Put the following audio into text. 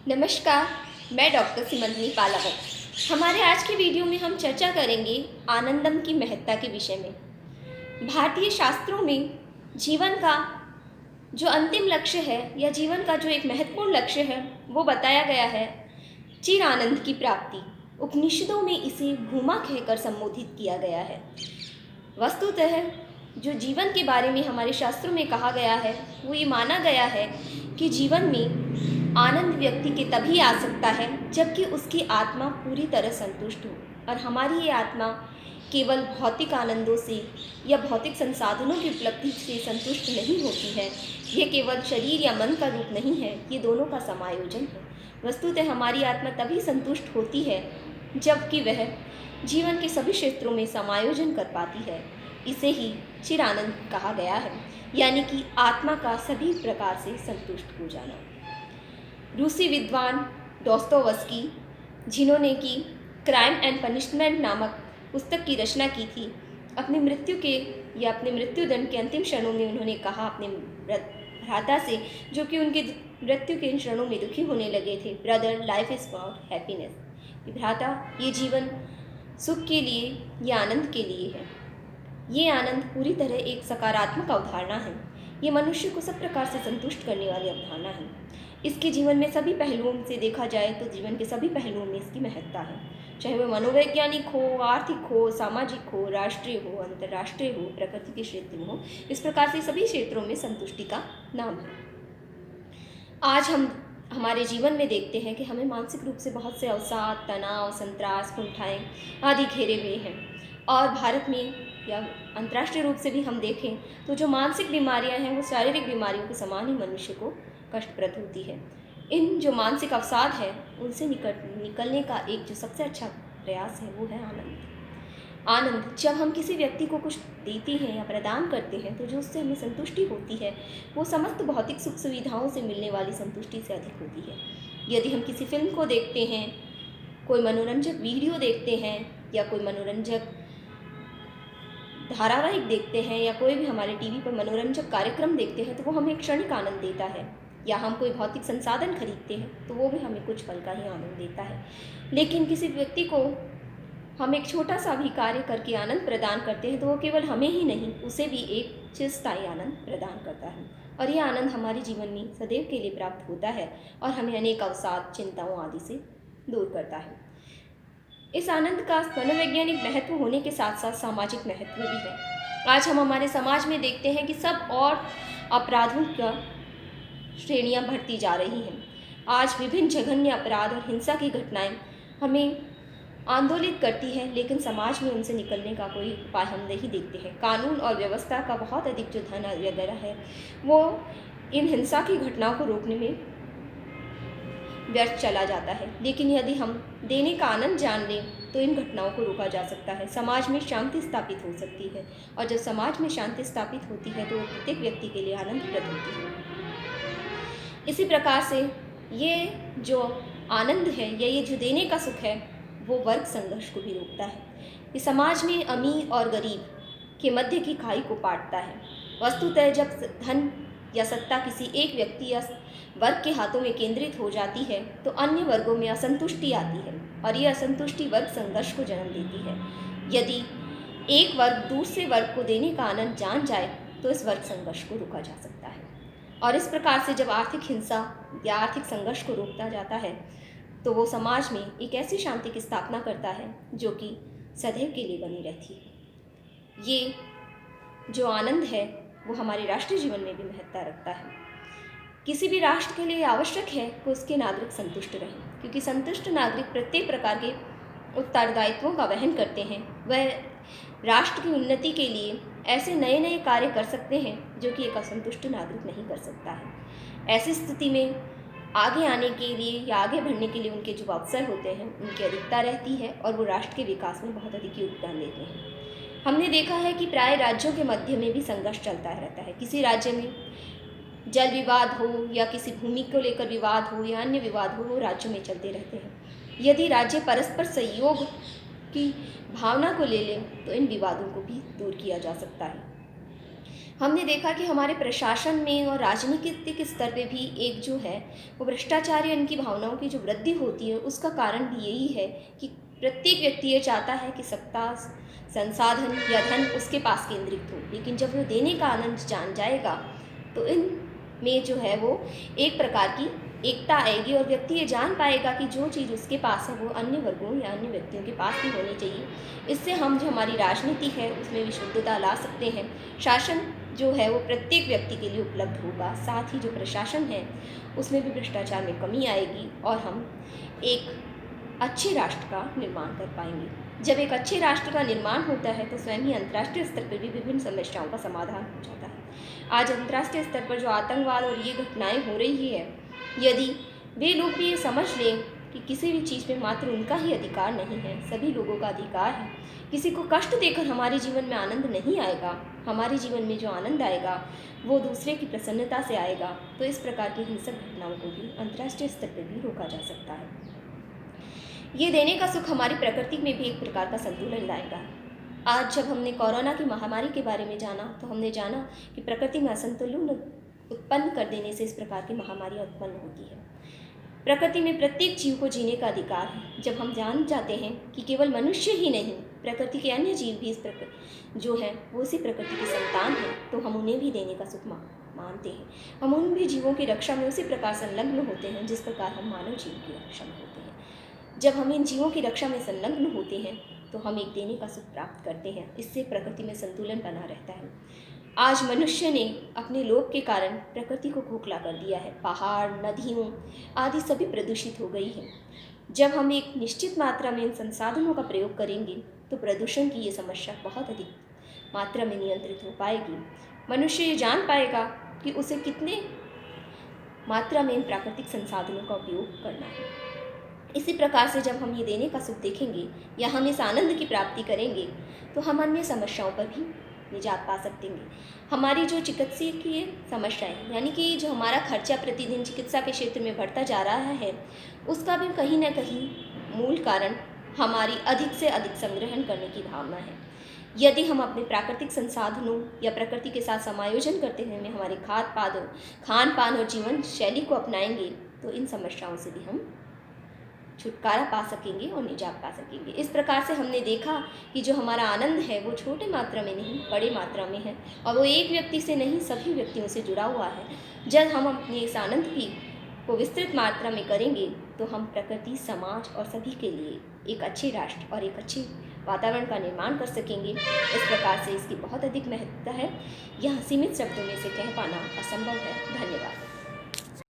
नमस्कार, मैं डॉक्टर सिमंदनी पालावत। हमारे आज के वीडियो में हम चर्चा करेंगे आनंदम की महत्ता के विषय में। भारतीय शास्त्रों में जीवन का जो अंतिम लक्ष्य है या जीवन का जो एक महत्वपूर्ण लक्ष्य है वो बताया गया है चिर आनंद की प्राप्ति। उपनिषदों में इसे भूमा कहकर संबोधित किया गया है। वस्तुतः जो जीवन के बारे में हमारे शास्त्रों में कहा गया है वो ये माना गया है कि जीवन में आनंद व्यक्ति के तभी आ सकता है जबकि उसकी आत्मा पूरी तरह संतुष्ट हो। और हमारी ये आत्मा केवल भौतिक आनंदों से या भौतिक संसाधनों की उपलब्धि से संतुष्ट नहीं होती है। ये केवल शरीर या मन का रूप नहीं है, ये दोनों का समायोजन है। वस्तुतः हमारी आत्मा तभी संतुष्ट होती है जबकि वह जीवन के सभी क्षेत्रों में समायोजन कर पाती है। इसे ही चिर आनंद कहा गया है, यानी कि आत्मा का सभी प्रकार से संतुष्ट हो जाना। रूसी विद्वान डोस्तोवस्की, जिन्होंने कि क्राइम एंड पनिशमेंट नामक पुस्तक की रचना की थी, अपनी मृत्यु दंड के अंतिम क्षणों में उन्होंने कहा अपने भ्राता से, जो कि उनके मृत्यु के इन क्षणों में दुखी होने लगे थे, brother, life is about happiness. भ्राता, ये जीवन सुख के लिए या आनंद के लिए है। ये आनंद पूरी तरह एक सकारात्मक अवधारणा है। ये मनुष्य को सब प्रकार से संतुष्ट करने वाली अवधारणा है। इसके जीवन में सभी पहलुओं से देखा जाए तो जीवन के सभी पहलुओं में इसकी महत्ता है, चाहे वह मनोवैज्ञानिक हो, आर्थिक हो, सामाजिक हो, राष्ट्रीय हो, अंतर्राष्ट्रीय हो, प्रकृति के क्षेत्र में हो। इस प्रकार से सभी क्षेत्रों में संतुष्टि का नाम है। आज हम हमारे जीवन में देखते हैं कि हमें मानसिक रूप से बहुत से अवसाद, तनाव, संत्रास, कुंठाएँ आदि घेरे हुए हैं। और भारत में या अंतर्राष्ट्रीय रूप से भी हम देखें तो जो मानसिक बीमारियां हैं वो शारीरिक बीमारियों के समान ही मनुष्य को कष्टप्रद होती है। इन जो मानसिक अवसाद है उनसे निकलने का एक जो सबसे अच्छा प्रयास है वो है आनंद। आनंद जब हम किसी व्यक्ति को कुछ देते हैं या प्रदान करते हैं तो जो उससे हमें संतुष्टि होती है वो समस्त भौतिक सुख सुविधाओं से मिलने वाली संतुष्टि से अधिक होती है। यदि हम किसी फिल्म को देखते हैं, कोई मनोरंजक वीडियो देखते हैं या कोई मनोरंजक धारावाहिक देखते हैं या कोई भी हमारे टीवी पर मनोरंजक कार्यक्रम देखते हैं तो वो हमें क्षणिक आनंद देता है। या हम कोई भौतिक संसाधन खरीदते हैं तो वो भी हमें कुछ पल का ही आनंद देता है। लेकिन किसी व्यक्ति को हम एक छोटा सा भी कार्य करके आनंद प्रदान करते हैं तो वो केवल हमें ही नहीं, उसे भी एक चिरस्थायी आनंद प्रदान करता है। और ये आनंद हमारे जीवन में सदैव के लिए प्राप्त होता है और हमें अनेक अवसाद, चिंताओं आदि से दूर करता है। इस आनंद का मनोवैज्ञानिक महत्व होने के साथ साथ सामाजिक महत्व भी है। आज हम हमारे समाज में देखते हैं कि सब और अपराधों का श्रेणियां बढ़ती जा रही हैं। आज विभिन्न जघन्य अपराध और हिंसा की घटनाएं हमें आंदोलित करती हैं, लेकिन समाज में उनसे निकलने का कोई उपाय हम नहीं देखते हैं। कानून और व्यवस्था का बहुत अधिक जो धन वगैरह है वो इन हिंसा की घटनाओं को रोकने में व्यर्थ चला जाता है। लेकिन यदि हम देने का आनंद जान लें तो इन घटनाओं को रोका जा सकता है, समाज में शांति स्थापित हो सकती है। और जब समाज में शांति स्थापित होती है तो वो प्रत्येक व्यक्ति के लिए आनंदप्रद होती है। इसी प्रकार से ये जो आनंद है या ये जो देने का सुख है वो वर्ग संघर्ष को भी रोकता है। ये समाज में अमीर और गरीब के मध्य की खाई को पाटता है। वस्तुतः जब धन या सत्ता किसी एक व्यक्ति या वर्ग के हाथों में केंद्रित हो जाती है तो अन्य वर्गों में असंतुष्टि आती है और ये असंतुष्टि वर्ग संघर्ष को जन्म देती है। यदि एक वर्ग दूसरे वर्ग को देने का आनंद जान जाए तो इस वर्ग संघर्ष को रोका जा सकता है। और इस प्रकार से जब आर्थिक हिंसा या आर्थिक संघर्ष को रोकता जाता है तो वो समाज में एक ऐसी शांति की स्थापना करता है जो कि सदैव के लिए बनी रहती है। ये जो आनंद है वो हमारे राष्ट्रीय जीवन में भी महत्ता रखता है। किसी भी राष्ट्र के लिए आवश्यक है कि उसके नागरिक संतुष्ट रहें, क्योंकि संतुष्ट नागरिक प्रत्येक प्रकार के उत्तरदायित्वों का वहन करते हैं। वह राष्ट्र की उन्नति के लिए ऐसे नए नए कार्य कर सकते हैं जो कि एक असंतुष्ट नागरिक नहीं कर सकता है। ऐसी स्थिति में आगे आने के लिए या आगे बढ़ने के लिए उनके जो अवसर होते हैं उनकी अधिकता रहती है और वो राष्ट्र के विकास में बहुत अधिक योगदान देते हैं। हमने देखा है कि प्राय राज्यों के मध्य में भी संघर्ष चलता रहता है। किसी राज्य में जल विवाद हो या किसी भूमि को लेकर विवाद हो या अन्य विवाद हो, वो राज्यों में चलते रहते हैं। यदि राज्य परस्पर सहयोग की भावना को ले लें तो इन विवादों को भी दूर किया जा सकता है। हमने देखा कि हमारे प्रशासन में और राजनीतिक स्तर पे भी एक जो है वो भ्रष्टाचार या इनकी भावनाओं की जो वृद्धि होती है उसका कारण भी यही है कि प्रत्येक व्यक्ति ये चाहता है कि सत्ता, संसाधन या धन उसके पास केंद्रित हो, लेकिन जब वो देने का आनंद जान जाएगा तो इन में जो है वो एक प्रकार की एकता आएगी और व्यक्ति ये जान पाएगा कि जो चीज़ उसके पास है वो अन्य वर्गों या अन्य व्यक्तियों के पास भी होनी चाहिए। इससे हम जो हमारी राजनीति है उसमें विशुद्धता ला सकते हैं। शासन जो है वो प्रत्येक व्यक्ति के लिए उपलब्ध होगा, साथ ही जो प्रशासन है उसमें भी भ्रष्टाचार में कमी आएगी और हम एक अच्छे राष्ट्र का निर्माण कर पाएंगे। जब एक अच्छे राष्ट्र का निर्माण होता है तो स्वयं ही अंतर्राष्ट्रीय स्तर पर भी विभिन्न समस्याओं का समाधान हो जाता है। आज अंतर्राष्ट्रीय स्तर पर जो आतंकवाद और ये घटनाएं हो रही है, यदि वे लोग भी ये समझ लें कि किसी भी चीज़ में मात्र उनका ही अधिकार नहीं है, सभी लोगों का अधिकार है। किसी को कष्ट देकर हमारे जीवन में आनंद नहीं आएगा, हमारे जीवन में जो आनंद आएगा वो दूसरे की प्रसन्नता से आएगा। तो इस प्रकार की हिंसक घटनाओं को भी अंतर्राष्ट्रीय स्तर पर भी रोका जा सकता है। ये देने का सुख हमारी प्रकृति में भी एक प्रकार का संतुलन लाएगा। आज जब हमने कोरोना की महामारी के बारे में जाना तो हमने जाना कि प्रकृति में असंतुलन उत्पन्न कर देने से इस प्रकार की महामारियाँ उत्पन्न होती है। प्रकृति में प्रत्येक जीव को जीने का अधिकार है। जब हम जान जाते हैं कि केवल मनुष्य ही नहीं, प्रकृति के अन्य जीव भी इस प्रकृति जो है वो इसी प्रकृति की संतान है, तो हम उन्हें भी देने का सुख मानते हैं। हम उन भी जीवों की रक्षा में उसी प्रकार संलग्न होते हैं जिस प्रकार हम मानव जीव की रक्षा में होते हैं। जब हम इन जीवों की रक्षा में संलग्न होते हैं तो हम एक देने का सुख प्राप्त करते हैं। इससे प्रकृति में संतुलन बना रहता है। आज मनुष्य ने अपने लोभ के कारण प्रकृति को खोखला कर दिया है। पहाड़, नदियों आदि सभी प्रदूषित हो गई है। जब हम एक निश्चित मात्रा में इन संसाधनों का प्रयोग करेंगे तो प्रदूषण की ये समस्या बहुत अधिक मात्रा में नियंत्रित हो पाएगी। मनुष्य ये जान पाएगा कि उसे कितने मात्रा में इन प्राकृतिक संसाधनों का उपयोग करना है। इसी प्रकार से जब हम ये देने का सुख देखेंगे या हम इस आनंद की प्राप्ति करेंगे तो हम अन्य समस्याओं पर भी निजात पा सकेंगे। हमारी जो चिकित्सकीय समस्याएं यानी कि जो हमारा खर्चा प्रतिदिन चिकित्सा के क्षेत्र में बढ़ता जा रहा है उसका भी कहीं ना कहीं मूल कारण हमारी अधिक से अधिक संग्रहण करने की भावना है। यदि हम अपने प्राकृतिक संसाधनों या प्रकृति के साथ समायोजन करते हुए हमारे खान पान और जीवन शैली को अपनाएंगे तो इन समस्याओं से भी हम छुटकारा पा सकेंगे और निजात पा सकेंगे। इस प्रकार से हमने देखा कि जो हमारा आनंद है वो छोटे मात्रा में नहीं बड़े मात्रा में है और वो एक व्यक्ति से नहीं सभी व्यक्तियों से जुड़ा हुआ है। जब हम अपने इस आनंद को विस्तृत मात्रा में करेंगे तो हम प्रकृति, समाज और सभी के लिए एक अच्छे राष्ट्र और एक अच्छे वातावरण का निर्माण कर सकेंगे। इस प्रकार से इसकी बहुत अधिक महत्वता है। यह सीमित शब्दों में से कह पाना असंभव है। धन्यवाद।